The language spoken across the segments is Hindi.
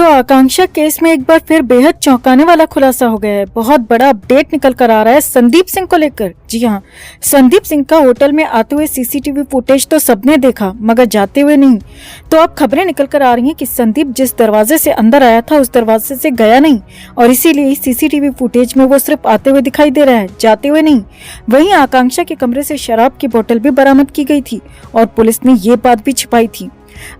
तो आकांक्षा केस में एक बार फिर बेहद चौंकाने वाला खुलासा हो गया है। बहुत बड़ा अपडेट निकल कर आ रहा है संदीप सिंह को लेकर। जी हाँ, संदीप सिंह का होटल में आते हुए सीसीटीवी फुटेज तो सबने देखा, मगर जाते हुए नहीं। तो अब खबरें निकल कर आ रही हैं कि संदीप जिस दरवाजे से अंदर आया था उस दरवाजे से गया नहीं, और इसीलिए सीसीटीवी फुटेज में वो सिर्फ आते हुए दिखाई दे रहा है, जाते हुए नहीं। वहीं आकांक्षा के कमरे से शराब की बोतल भी बरामद की गई थी और पुलिस ने ये बात भी छिपाई थी।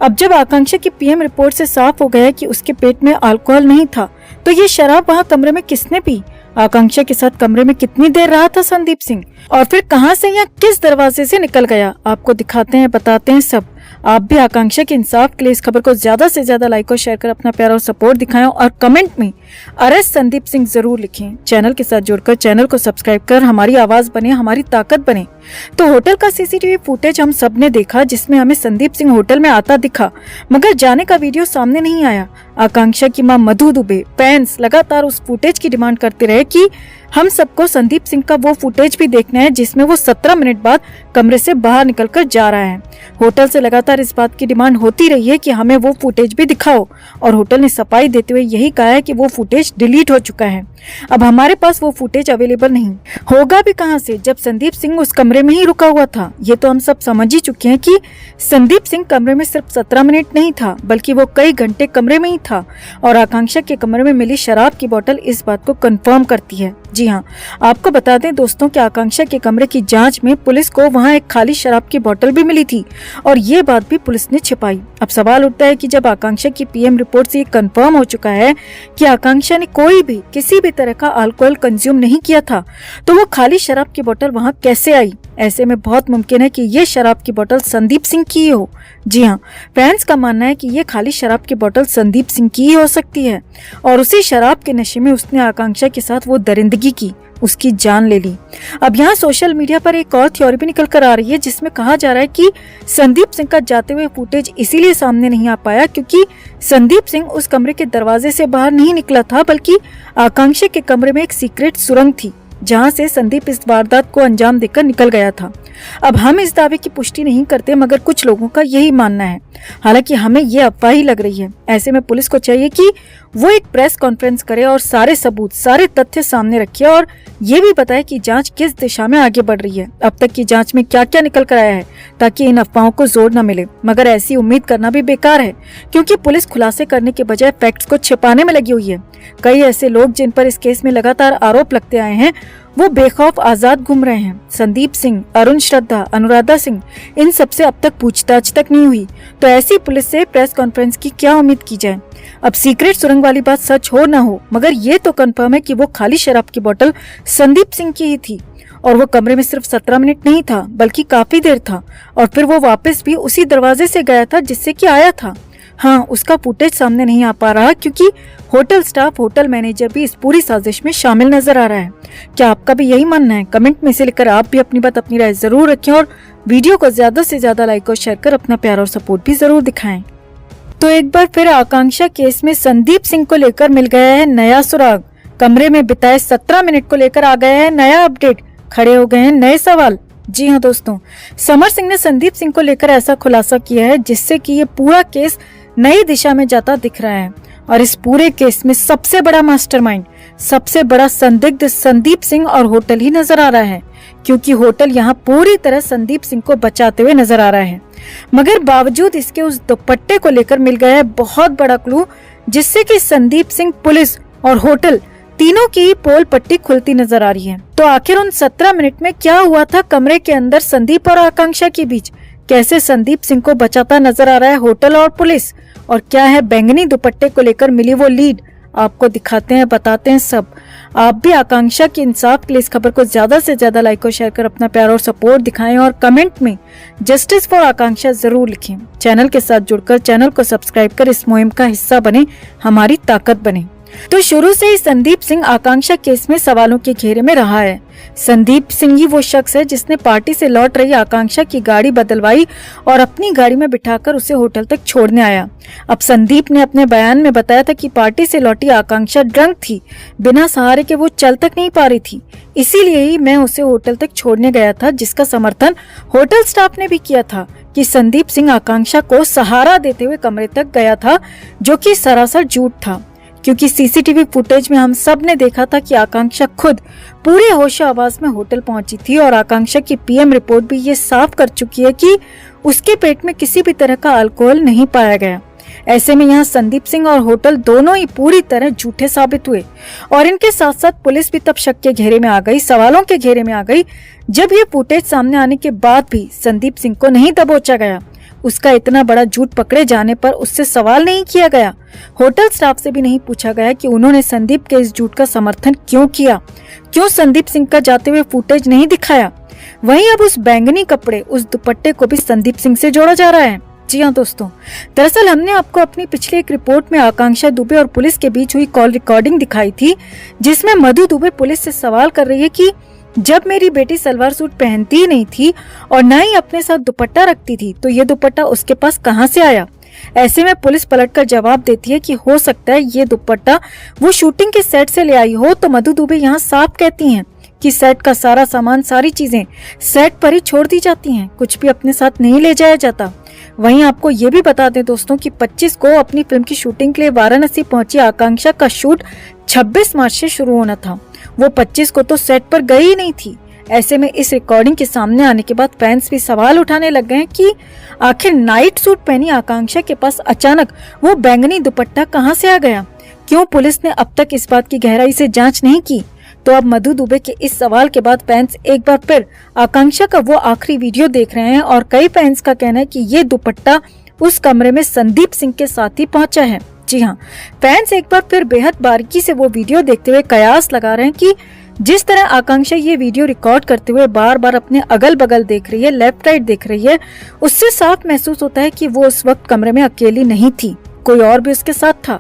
अब जब आकांक्षा की पीएम रिपोर्ट से साफ हो गया कि उसके पेट में अल्कोहल नहीं था, तो ये शराब वहाँ कमरे में किसने पी? आकांक्षा के साथ कमरे में कितनी देर रहा था संदीप सिंह, और फिर कहां से या किस दरवाजे से निकल गया? आपको दिखाते हैं, बताते हैं सब। आप भी आकांक्षा के इंसाफ के लिए इस खबर को ज्यादा से ज्यादा लाइक और शेयर कर अपना प्यार और सपोर्ट दिखाएं, और कमेंट में अरेस्ट संदीप सिंह जरूर लिखें। चैनल के साथ जुड़कर चैनल को सब्सक्राइब कर हमारी आवाज बने, हमारी ताकत बने। तो होटल का सीसीटीवी फुटेज हम सब ने देखा, जिसमें हमें संदीप सिंह होटल में आता दिखा, मगर जाने का वीडियो सामने नहीं आया। आकांक्षा की मां मधु दुबे, फैंस लगातार उस फुटेज की डिमांड करते रहे कि हम सबको संदीप सिंह का वो फुटेज भी देखना है जिसमें वो 17 मिनट बाद कमरे से बाहर निकलकर जा रहा है। होटल से लगातार इस बात की डिमांड होती रही है कि हमें वो फुटेज भी दिखाओ, और होटल ने सफाई देते हुए यही कहा है कि वो फुटेज डिलीट हो चुका है। अब हमारे पास वो फुटेज अवेलेबल नहीं होगा भी कहां से, जब संदीप सिंह उस कमरे में ही रुका हुआ था। ये तो हम सब समझ ही चुके हैं कि संदीप सिंह कमरे में सिर्फ 17 मिनट नहीं था, बल्कि वो कई घंटे कमरे में ही था। और आकांक्षा के कमरे में मिली शराब की बोतल इस बात को कंफर्म करती है। जी हाँ, आपको बता दें दोस्तों कि आकांक्षा के कमरे की जांच में पुलिस को वहां एक खाली शराब की बोतल भी मिली थी, और ये बात भी पुलिस ने छिपाई। अब सवाल उठता है कि जब आकांक्षा की पीएम रिपोर्ट से ये कंफर्म हो चुका है कि आकांक्षा ने कोई भी किसी भी तरह का अल्कोहल कंज्यूम नहीं किया था, तो वो खाली शराब की बोतल वहां कैसे आई? ऐसे में बहुत मुमकिन है कि ये शराब की बोतल संदीप सिंह की हो। जी हाँ, फैंस का मानना है कि ये खाली शराब की बोतल संदीप सिंह की ही हो सकती है, और उसी शराब के नशे में उसने आकांक्षा के साथ वो दरिंदगी की, उसकी जान ले ली। अब यहाँ सोशल मीडिया पर एक और थ्योरी भी निकल कर आ रही है, जिसमें कहा जा रहा है कि संदीप सिंह का जाते हुए फुटेज इसीलिए सामने नहीं आ पाया क्योंकि संदीप सिंह उस कमरे के दरवाजे से बाहर नहीं निकला था, बल्कि आकांक्षा के कमरे में एक सीक्रेट सुरंग थी जहां से संदीप इस वारदात को अंजाम देकर निकल गया था। अब हम इस दावे की पुष्टि नहीं करते, मगर कुछ लोगों का यही मानना है। हालांकि हमें ये अफवाह ही लग रही है। ऐसे में पुलिस को चाहिए कि वो एक प्रेस कॉन्फ्रेंस करे और सारे सबूत, सारे तथ्य सामने रखे, और ये भी बताए कि जांच किस दिशा में आगे बढ़ रही है, अब तक की जांच में क्या क्या निकल कर आया है, ताकि इन अफवाहों को जोर न मिले। मगर ऐसी उम्मीद करना भी बेकार है, क्योंकि पुलिस खुलासे करने के बजाय फैक्ट्स को छिपाने में लगी हुई है। कई ऐसे लोग जिन पर इस केस में लगातार आरोप लगते आए हैं, वो बेखौफ आजाद घूम रहे हैं। संदीप सिंह, अरुण श्रद्धा, अनुराधा सिंह, इन सबसे अब तक पूछताछ तक नहीं हुई, तो ऐसी पुलिस से प्रेस कॉन्फ्रेंस की क्या उम्मीद की जाए? अब सीक्रेट सुरंग वाली बात सच हो न हो, मगर ये तो कंफर्म है कि वो खाली शराब की बोतल संदीप सिंह की ही थी, और वो कमरे में सिर्फ 17 मिनट नहीं था, बल्कि काफी देर था, और फिर वो वापस भी उसी दरवाजे से गया था जिससे कि आया था। हाँ, उसका फुटेज सामने नहीं आ पा रहा क्योंकि होटल स्टाफ, होटल मैनेजर भी इस पूरी साजिश में शामिल नजर आ रहा है। क्या आपका भी यही मानना है? कमेंट में से लिखकर आप भी अपनी बात, अपनी राय जरूर रखें, और वीडियो को ज्यादा से ज्यादा लाइक और शेयर कर अपना प्यार और सपोर्ट भी जरूर दिखाएं। तो एक बार फिर आकांक्षा केस में संदीप सिंह को लेकर मिल गया है नया सुराग। कमरे में बिताए 17 मिनट को लेकर आ गया है नया अपडेट, खड़े हो गए हैं नए सवाल। जी हाँ दोस्तों, समर सिंह ने संदीप सिंह को लेकर ऐसा खुलासा किया है जिससे कि ये पूरा केस नई दिशा में जाता दिख रहा है, और इस पूरे केस में सबसे बड़ा मास्टरमाइंड, सबसे बड़ा संदिग्ध संदीप सिंह और होटल ही नजर आ रहा है, क्योंकि होटल यहाँ पूरी तरह संदीप सिंह को बचाते हुए नजर आ रहा है। मगर बावजूद इसके उस दुपट्टे को लेकर मिल गया है बहुत बड़ा क्लू, जिससे कि संदीप सिंह, पुलिस और होटल तीनों की पोल पट्टी खुलती नजर आ रही है। तो आखिर उन 17 मिनट में क्या हुआ था कमरे के अंदर संदीप और आकांक्षा के बीच? कैसे संदीप सिंह को बचाता नजर आ रहा है होटल और पुलिस, और क्या है बैंगनी दुपट्टे को लेकर मिली वो लीड? आपको दिखाते हैं, बताते हैं सब। आप भी आकांक्षा की इंसाफ के लिए इस खबर को ज्यादा से ज्यादा लाइक और शेयर कर अपना प्यार और सपोर्ट दिखाएं, और कमेंट में जस्टिस फॉर आकांक्षा जरूर लिखें। चैनल के साथ जुड़कर चैनल को सब्सक्राइब कर इस मुहिम का हिस्सा बने, हमारी ताकत बने। तो शुरू से ही संदीप सिंह आकांक्षा केस में सवालों के घेरे में रहा है। संदीप सिंह ही वो शख्स है जिसने पार्टी से लौट रही आकांक्षा की गाड़ी बदलवाई और अपनी गाड़ी में बिठाकर उसे होटल तक छोड़ने आया। अब संदीप ने अपने बयान में बताया था कि पार्टी से लौटी आकांक्षा ड्रंक थी, बिना सहारे के वो चल तक नहीं पा रही थी, इसीलिए ही मैं उसे होटल तक छोड़ने गया था, जिसका समर्थन होटल स्टाफ ने भी किया था कि संदीप सिंह आकांक्षा को सहारा देते हुए कमरे तक गया था, जो कि सरासर झूठ था। क्योंकि सीसीटीवी फुटेज में हम सब ने देखा था कि आकांक्षा खुद पूरे होशो आवाज में होटल पहुंची थी और आकांक्षा की पीएम रिपोर्ट भी ये साफ कर चुकी है कि उसके पेट में किसी भी तरह का अल्कोहल नहीं पाया गया। ऐसे में यहाँ संदीप सिंह और होटल दोनों ही पूरी तरह झूठे साबित हुए और इनके साथ साथ पुलिस भी तब शक के घेरे में आ गई, सवालों के घेरे में आ गई, जब ये फुटेज सामने आने के बाद भी संदीप सिंह को नहीं दबोचा गया। उसका इतना बड़ा झूठ पकड़े जाने पर उससे सवाल नहीं किया गया। होटल स्टाफ से भी नहीं पूछा गया कि उन्होंने संदीप के इस झूठ का समर्थन क्यों किया, क्यों संदीप सिंह का जाते हुए फुटेज नहीं दिखाया। वहीं अब उस बैंगनी कपड़े, उस दुपट्टे को भी संदीप सिंह से जोड़ा जा रहा है। जी हाँ दोस्तों, दरअसल हमने आपको अपनी पिछली एक रिपोर्ट में आकांक्षा दुबे और पुलिस के बीच हुई कॉल रिकॉर्डिंग दिखाई थी, जिसमें मधु दुबे पुलिस से सवाल कर रही है कि जब मेरी बेटी सलवार सूट पहनती ही नहीं थी और न ही अपने साथ दुपट्टा रखती थी, तो ये दुपट्टा उसके पास कहाँ से आया। ऐसे में पुलिस पलटकर जवाब देती है कि हो सकता है ये दुपट्टा वो शूटिंग के सेट से ले आई हो। तो मधु दुबे यहाँ साफ कहती हैं कि सेट का सारा सामान, सारी चीजें सेट पर ही छोड़ दी जाती हैं, कुछ भी अपने साथ नहीं ले जाया जाता। वहीं आपको ये भी बता दें दोस्तों कि 25 को अपनी फिल्म की शूटिंग के लिए वाराणसी पहुंची आकांक्षा का शूट 26 मार्च से शुरू होना था। वो 25 को तो सेट पर गई ही नहीं थी। ऐसे में इस रिकॉर्डिंग के सामने आने के बाद फैंस भी सवाल उठाने लग गए हैं कि आखिर नाइट सूट पहनी आकांक्षा के पास अचानक वो बैंगनी दुपट्टा कहां से आ गया, क्यों पुलिस ने अब तक इस बात की गहराई से जांच नहीं की। तो अब मधु दुबे के इस सवाल के बाद फैंस एक बार फिर आकांक्षा का वो आखिरी वीडियो देख रहे हैं और कई फैंस का कहना है कि ये दुपट्टा उस कमरे में संदीप सिंह के साथ ही पहुंचा है। जी हाँ, फैंस एक बार फिर बेहद बारीकी से वो वीडियो देखते हुए कयास लगा रहे हैं कि जिस तरह आकांक्षा ये वीडियो रिकॉर्ड करते हुए बार बार अपने अगल बगल देख रही है, लेफ्ट राइट देख रही है, उससे साफ महसूस होता है कि वो उस वक्त कमरे में अकेली नहीं थी, कोई और भी उसके साथ था।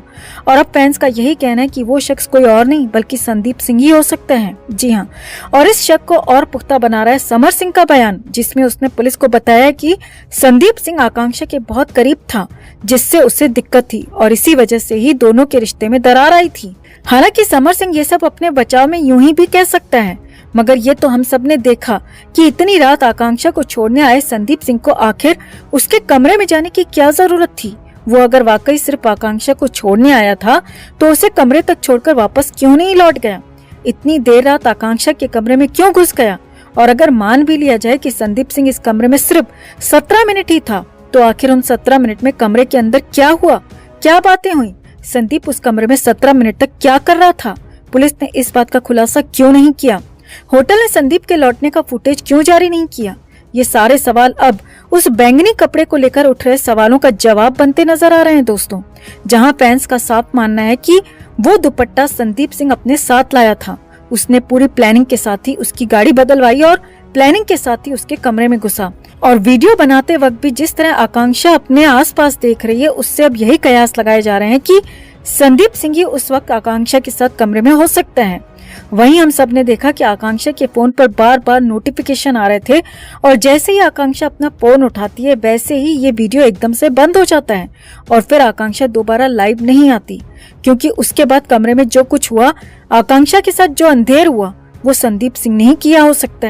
और अब फैंस का यही कहना है कि वो शख्स कोई और नहीं बल्कि संदीप सिंह ही हो सकता है। जी हाँ, और इस शक को और पुख्ता बना रहा है समर सिंह का बयान, जिसमें उसने पुलिस को बताया कि संदीप सिंह आकांक्षा के बहुत करीब था, जिससे उसे दिक्कत थी और इसी वजह से ही दोनों के रिश्ते में दरार आई थी। हालांकि समर सिंह ये सब अपने बचाव में यूं ही भी कह सकता है, मगर ये तो हम सब ने देखा कि इतनी रात आकांक्षा को छोड़ने आए संदीप सिंह को आखिर उसके कमरे में जाने की क्या जरूरत थी। वो अगर वाकई सिर्फ आकांक्षा को छोड़ने आया था तो उसे कमरे तक छोड़कर वापस क्यों नहीं लौट गया, इतनी देर रात आकांक्षा के कमरे में क्यों घुस गया। और अगर मान भी लिया जाए कि संदीप सिंह इस कमरे में सिर्फ 17 मिनट ही था, तो आखिर उन 17 मिनट में कमरे के अंदर क्या हुआ, क्या बातें हुई, संदीप उस कमरे में 17 मिनट तक क्या कर रहा था। पुलिस ने इस बात का खुलासा क्यों नहीं किया, होटल ने संदीप के लौटने का फुटेज क्यों जारी नहीं किया। ये सारे सवाल अब उस बैंगनी कपड़े को लेकर उठ रहे सवालों का जवाब बनते नजर आ रहे हैं दोस्तों, जहां फैंस का साफ मानना है कि वो दुपट्टा संदीप सिंह अपने साथ लाया था। उसने पूरी प्लानिंग के साथ ही उसकी गाड़ी बदलवाई और प्लानिंग के साथ ही उसके कमरे में घुसा। और वीडियो बनाते वक्त भी जिस तरह आकांक्षा अपने आसपास देख रही है, उससे अब यही कयास लगाए जा रहे हैं कि संदीप सिंह ही उस वक्त आकांक्षा के साथ कमरे में हो सकता है। वहीं हम सब ने देखा कि आकांक्षा के फोन पर बार बार नोटिफिकेशन आ रहे थे और जैसे ही आकांक्षा अपना फोन उठाती है वैसे ही ये वीडियो एकदम से बंद हो जाता है और फिर आकांक्षा दोबारा लाइव नहीं आती, क्योंकि उसके बाद कमरे में जो कुछ हुआ, आकांक्षा के साथ जो अंधेर हुआ, वो संदीप सिंह ने ही किया हो सकता है।